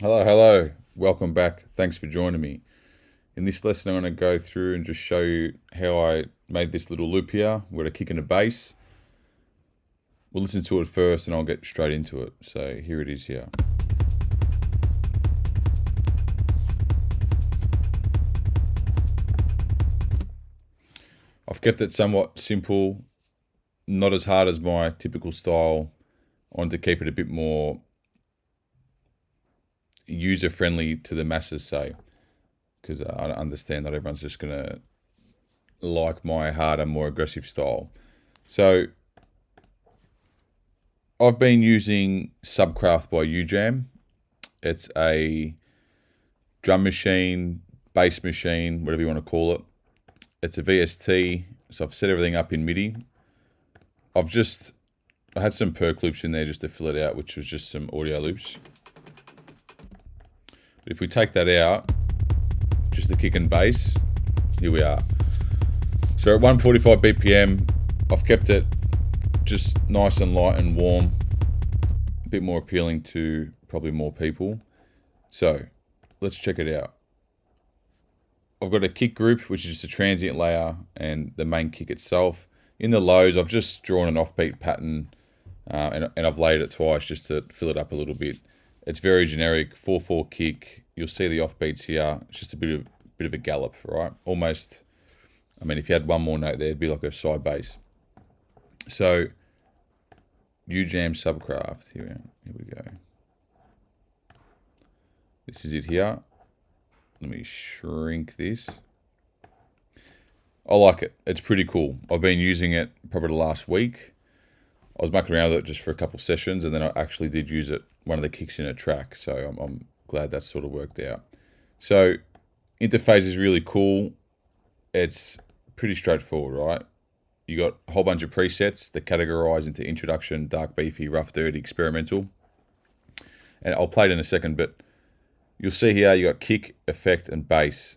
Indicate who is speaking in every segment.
Speaker 1: Hello. Welcome back. Thanks for joining me. In this lesson, I'm going to go through and just show you how I made this little loop here. We're going to kick in a bass. We'll listen to it first and I'll get straight into it. So here it is here. I've kept it somewhat simple, not as hard as my typical style. I wanted to keep it a bit more user-friendly to the masses, say, because I understand that everyone's just going to like my harder, more aggressive style. So I've been using Subcraft by UJAM. It's a drum machine, bass machine, whatever you want to call it. It's a VST, so I've set everything up in MIDI. I had some perk loops in there just to fill it out, which was just some audio loops. But if we take that out, just the kick and bass, here we are. So at 145 BPM, I've kept it just nice and light and warm, a bit more appealing to probably more people. So let's check it out. I've got a kick group, which is just a transient layer and the main kick itself. In the lows, I've just drawn an offbeat pattern and I've laid it twice just to fill it up a little bit. It's very generic, 4/4 kick. You'll see the offbeats here. It's just a bit of a gallop, right? Almost, I mean, if you had one more note there, it'd be like a side bass. So, UJAM Subcraft, here we go. This is it here. Let me shrink this. I like it. It's pretty cool. I've been using it probably the last week. I was mucking around with it just for a couple sessions, and then I actually did use it, one of the kicks in a track. So I'm glad that sort of worked out. So interface is really cool. It's pretty straightforward, right? You got a whole bunch of presets that categorize into introduction, dark, beefy, rough, dirty, experimental. And I'll play it in a second, but you'll see here you got kick, effect, and bass.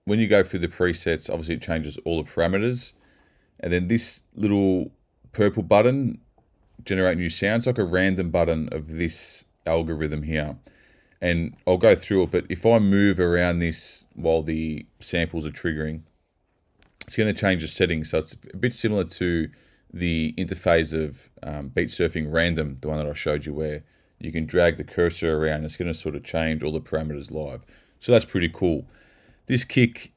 Speaker 1: When you go through the presets, obviously it changes all the parameters. And then this little purple button, generate new sounds, like a random button of this algorithm here. And I'll go through it, but if I move around this while the samples are triggering, it's going to change the settings. So it's a bit similar to the interface of Beat Surfing Random, the one that I showed you, where you can drag the cursor around. It's going to sort of change all the parameters live. So that's pretty cool. This kick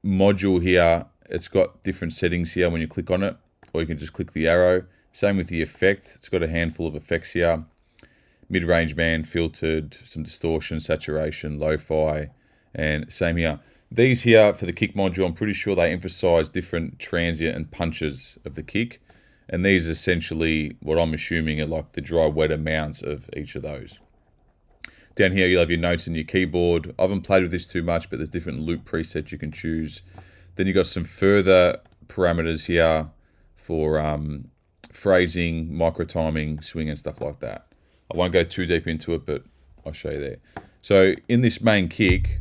Speaker 1: module here, it's got different settings here when you click on it, or you can just click the arrow. Same with the effect. It's got a handful of effects here. Mid-range band, filtered, some distortion, saturation, lo-fi, and same here. These here for the kick module, I'm pretty sure they emphasize different transient and punches of the kick. And these are essentially what I'm assuming are like the dry, wet amounts of each of those. Down here, you'll have your notes and your keyboard. I haven't played with this too much, but there's different loop presets you can choose. Then you've got some further parameters here for phrasing, micro timing, swing, and stuff like that. I won't go too deep into it, but I'll show you there. So in this main kick,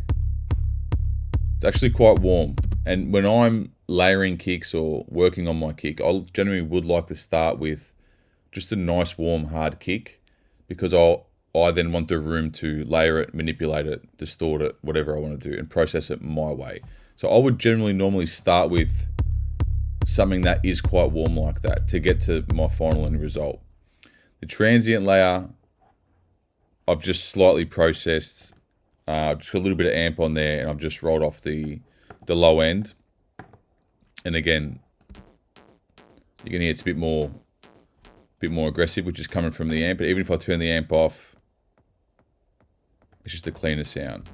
Speaker 1: it's actually quite warm. And when I'm layering kicks or working on my kick, I generally would like to start with just a nice, warm, hard kick, because I then want the room to layer it, manipulate it, distort it, whatever I want to do, and process it my way. So I would generally normally start with something that is quite warm like that to get to my final end result. The transient layer, I've just slightly processed, just got a little bit of amp on there, and I've just rolled off the low end. And again, you can hear it's a bit more aggressive, which is coming from the amp. But even if I turn the amp off, it's just a cleaner sound.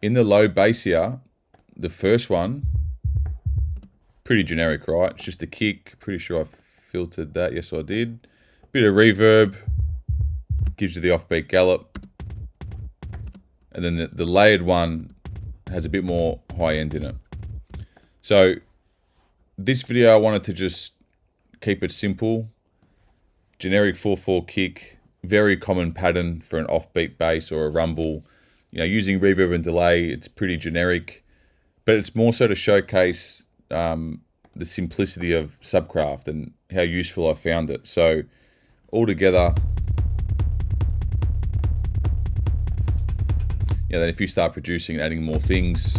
Speaker 1: In the low bass here, the first one, pretty generic, right? It's just a kick. Pretty sure I filtered that. Yes, I did. Bit of reverb, gives you the offbeat gallop. And then the layered one has a bit more high end in it. So this video, I wanted to just keep it simple. Generic 4/4 kick, very common pattern for an offbeat bass or a rumble. You know, using reverb and delay, it's pretty generic, but it's more so to showcase the simplicity of Subcraft and how useful I found it. So altogether, Yeah, then if you start producing and adding more things,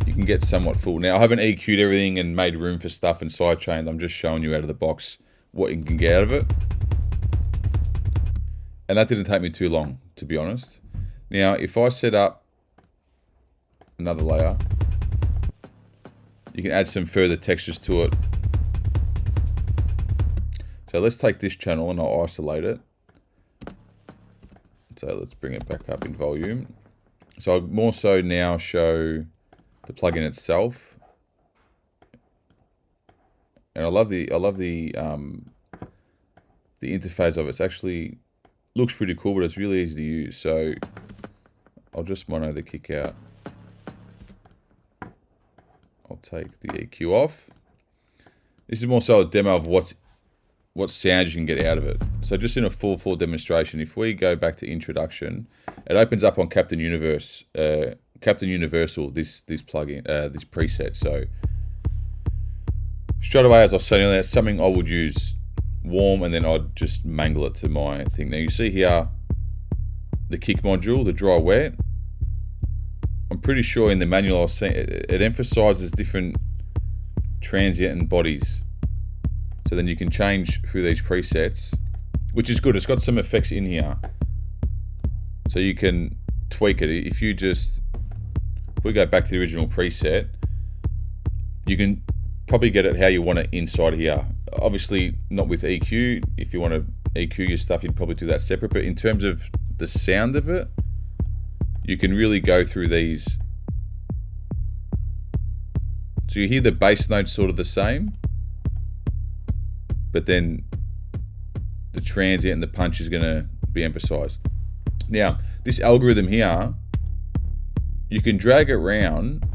Speaker 1: you can get somewhat full. Now, I haven't EQ'd everything and made room for stuff and sidechained. I'm just showing you out of the box what you can get out of it. And that didn't take me too long, to be honest. Now, if I set up another layer, you can add some further textures to it. So let's take this channel and I'll isolate it. So let's bring it back up in volume. So I'll more so now show the plugin itself. And I love the interface of it. It's actually looks pretty cool, but it's really easy to use. So I'll just mono the kick out. I'll take the EQ off. This is more so a demo of what sounds you can get out of it. So just in a full demonstration, if we go back to introduction, it opens up on Captain Universal, this plugin, this preset. So straight away, as I was saying earlier, it's something I would use warm, and then I'd just mangle it to my thing. Now you see here the kick module, the dry wet. I'm pretty sure in the manual I was saying it emphasizes different transient and bodies. So then you can change through these presets, which is good. It's got some effects in here. So you can tweak it. If we go back to the original preset, you can probably get it how you want it inside here. Obviously not with EQ. If you want to EQ your stuff, you'd probably do that separate. But in terms of the sound of it, you can really go through these. So you hear the bass notes sort of the same, but then the transient and the punch is going to be emphasized. Now, this algorithm here, you can drag it around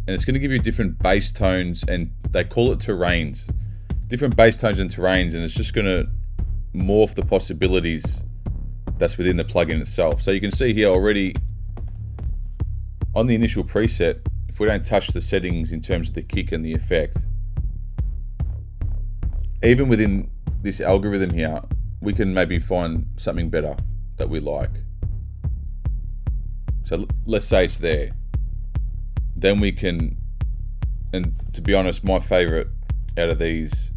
Speaker 1: and it's going to give you different bass tones, and they call it terrains. Different bass tones and terrains, and it's just going to morph the possibilities that's within the plugin itself. So you can see here already on the initial preset, if we don't touch the settings in terms of the kick and the effect, even within this algorithm here, we can maybe find something better that we like. So let's say it's there. Then we can, and to be honest, my favorite out of these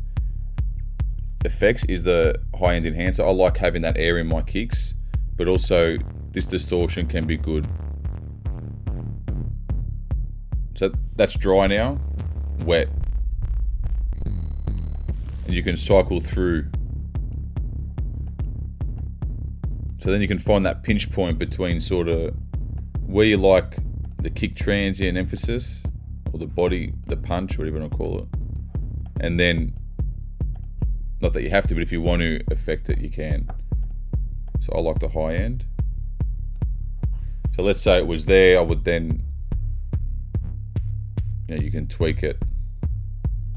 Speaker 1: effects is the high-end enhancer. I like having that air in my kicks, but also this distortion can be good. So that's dry now, wet. And you can cycle through. So then you can find that pinch point between sort of where you like the kick transient emphasis, or the body, the punch, whatever you want to call it. And then, not that you have to, but if you want to affect it, you can. So I like the high end. So let's say it was there, I would then, you can tweak it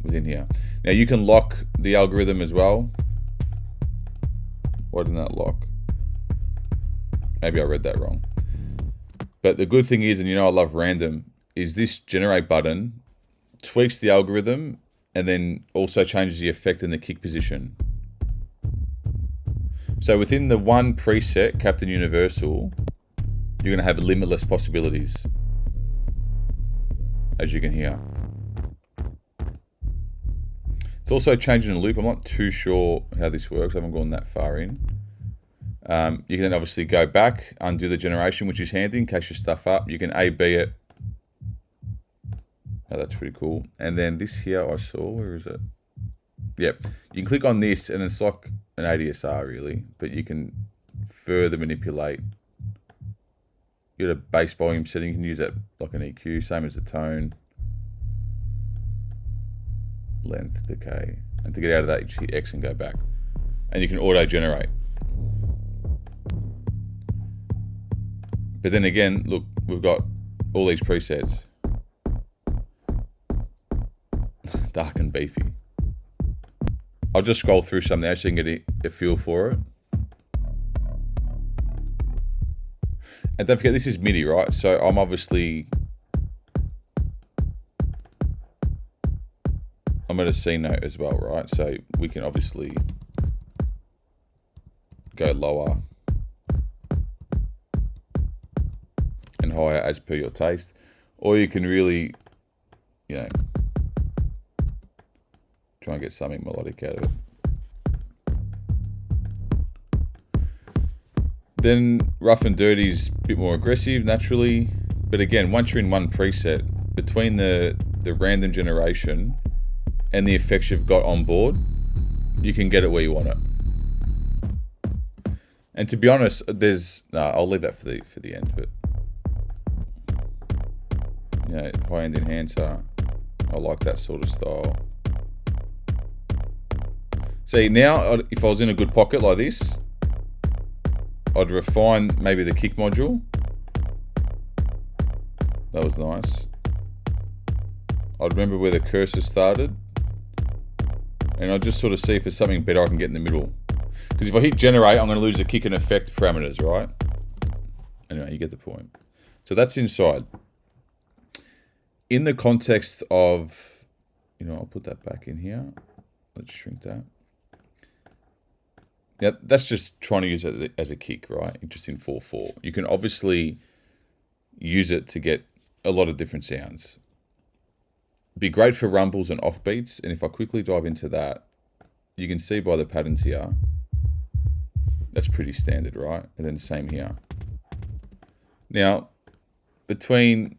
Speaker 1: within here. Now you can lock the algorithm as well. Why didn't that lock? Maybe I read that wrong. But the good thing is, and I love random, is this generate button tweaks the algorithm and then also changes the effect in the kick position. So within the one preset, Captain Universal, you're going to have limitless possibilities, as you can hear. It's also changing the loop. I'm not too sure how this works. I haven't gone that far in. You can then obviously go back, undo the generation, which is handy in case you stuff up. You can A/B it. Oh, that's pretty cool. And then this here I saw, where is it? Yep. You can click on this and it's like an ADSR really, but you can further manipulate. You got a bass volume setting, you can use that like an EQ, same as the tone. Length, decay. And to get out of that, you just hit X and go back. And you can auto-generate. But then again, look, we've got all these presets. Dark and beefy. I'll just scroll through some there so you can get a feel for it. And don't forget, this is MIDI, right? So I'm obviously, I'm at a C note as well, right? So we can obviously go lower. higher as per your taste, or you can really, you know, try and get something melodic out of it. Then rough and dirty is a bit more aggressive naturally, but again, once you're in one preset, between the random generation and the effects you've got on board, you can get it where you want it. And to be honest, I'll leave that for the end. But you know, high-end enhancer, I like that sort of style. See, now if I was in a good pocket like this, I'd refine maybe the kick module. That was nice. I'd remember where the cursor started, and I'd just sort of see if there's something better I can get in the middle. Because if I hit generate, I'm going to lose the kick and effect parameters, right? Anyway, you get the point. So that's inside. In the context of, you know, I'll put that back in here. Let's shrink that. Now, that's just trying to use it as a kick, right? Just in 4/4. You can obviously use it to get a lot of different sounds. Be great for rumbles and offbeats, and if I quickly dive into that, you can see by the patterns here, that's pretty standard, right? And then same here. Now, between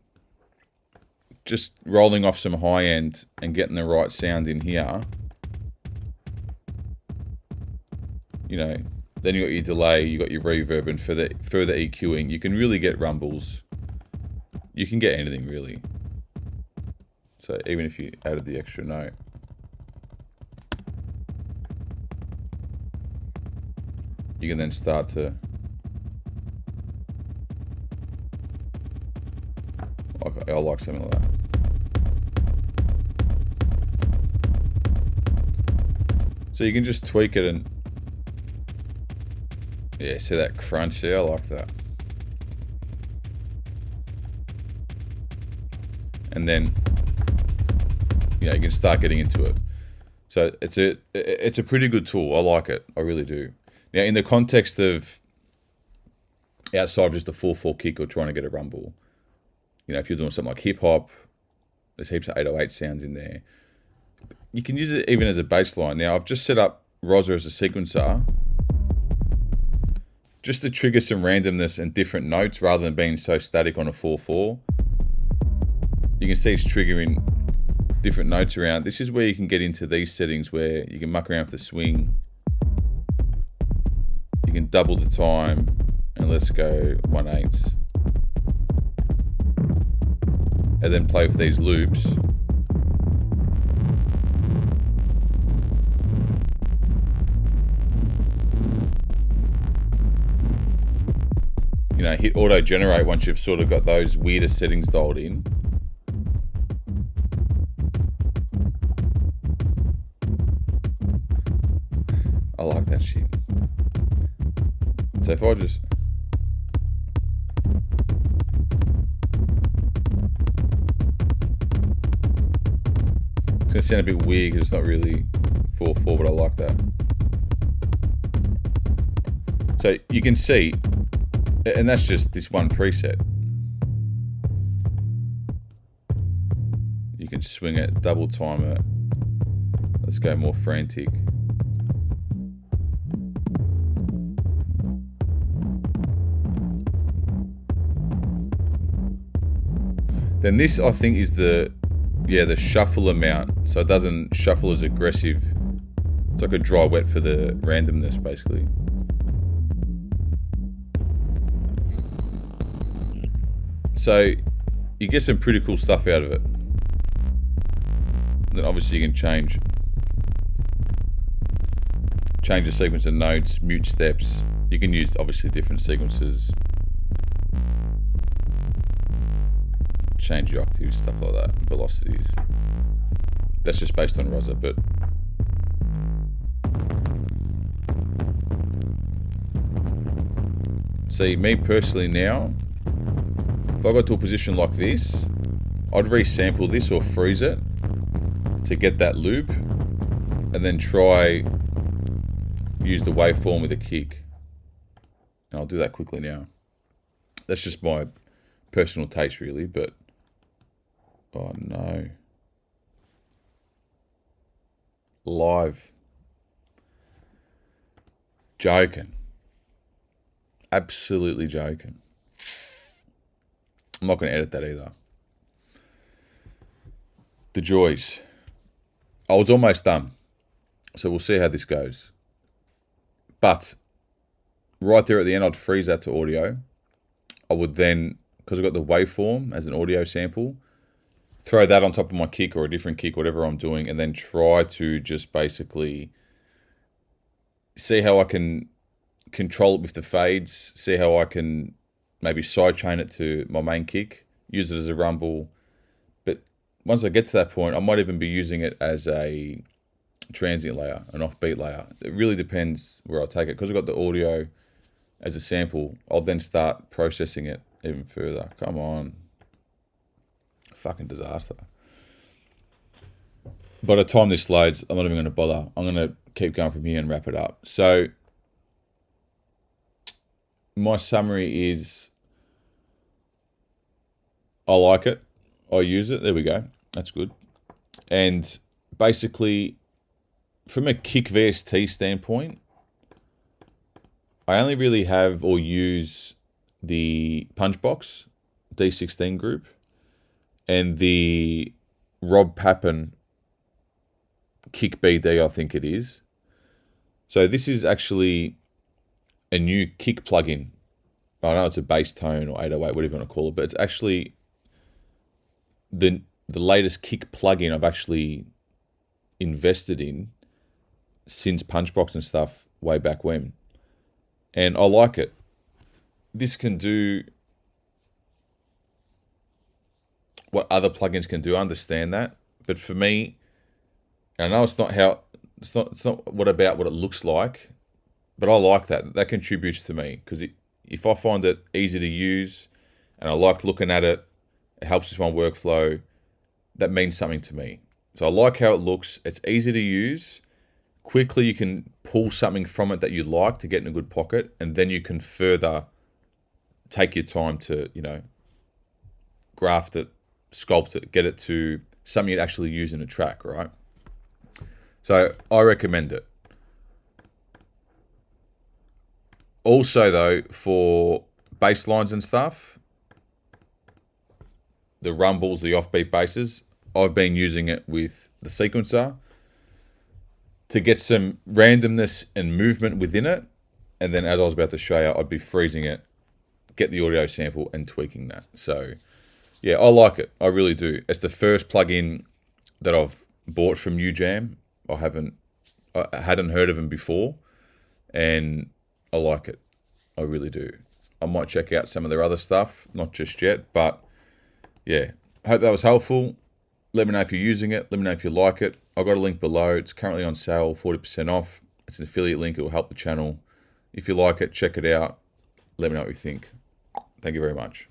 Speaker 1: just rolling off some high end and getting the right sound in here, you know, then you got your delay, you got your reverb, and for the further EQing, you can really get rumbles. You can get anything really. So even if you added the extra note. You can then start to I like something like that. So you can just tweak it and yeah, see that crunch there? I like that. And then you can start getting into it. So it's a pretty good tool. I like it. I really do. Now, in the context of outside of just a 4/4 kick or trying to get a rumble, you know, if you're doing something like hip hop, there's heaps of 808 sounds in there. You can use it even as a bass line. Now, I've just set up Rosa as a sequencer just to trigger some randomness and different notes rather than being so static on a 4/4. You can see it's triggering different notes around. This is where you can get into these settings where you can muck around with the swing. You can double the time, and let's go 1/8. And then play with these loops. You know, hit auto generate once you've sort of got those weirder settings dialed in. I like that shit. So if I just it's gonna sound a bit weird because it's not really 4/4, but I like that. So you can see, and that's just this one preset. You can swing it, double time it. Let's go more frantic. Then this, I think, is the shuffle amount. So it doesn't shuffle as aggressive. It's like a dry wet for the randomness, basically. So you get some pretty cool stuff out of it. And then obviously you can change the sequence of notes, mute steps. You can use obviously different sequences. Change the octaves, stuff like that, velocities. That's just based on Rosa, but see, me personally now, if I got to a position like this, I'd resample this or freeze it to get that loop, and then try use the waveform with a kick. And I'll do that quickly now. That's just my personal taste really, but oh no. Live. Joking. Absolutely joking. I'm not going to edit that either. The joys. Oh, it's almost done. So we'll see how this goes. But right there at the end, I'd freeze that to audio. I would then, because I've got the waveform as an audio sample, throw that on top of my kick or a different kick, whatever I'm doing, and then try to just basically see how I can control it with the fades, see how I can maybe sidechain it to my main kick, use it as a rumble. But once I get to that point, I might even be using it as a transient layer, an offbeat layer. It really depends where I take it. Because I've got the audio as a sample, I'll then start processing it even further. Come on. Fucking disaster. By the time this loads, I'm not even going to bother. I'm going to keep going from here and wrap it up. So my summary is I like it. I use it. There we go. That's good. And basically, from a kick VST standpoint, I only really have or use the Punchbox D16 group and the Rob Pappen Kick BD, I think it is. So this is actually a new kick plugin. I know it's a bass tone or 808, whatever you want to call it, but it's actually the latest kick plugin I've actually invested in since Punchbox and stuff way back when. And I like it. This can do what other plugins can do. I understand that. But for me, I know it's not what it looks like, but I like that. That contributes to me because if I find it easy to use and I like looking at it, it helps with my workflow, that means something to me. So I like how it looks. It's easy to use. Quickly you can pull something from it that you like to get in a good pocket, and then you can further take your time to, graft it, sculpt it, get it to something you'd actually use in a track, right? So I recommend it. Also though, for bass lines and stuff, the rumbles, the offbeat basses, I've been using it with the sequencer to get some randomness and movement within it. And then as I was about to show you, I'd be freezing it, get the audio sample and tweaking that. So yeah, I like it. I really do. It's the first plugin that I've bought from UJAM. I hadn't heard of them before, and I like it. I really do. I might check out some of their other stuff, not just yet, but yeah, hope that was helpful. Let me know if you're using it. Let me know if you like it. I've got a link below. It's currently on sale, 40% off. It's an affiliate link. It will help the channel. If you like it, check it out. Let me know what you think. Thank you very much.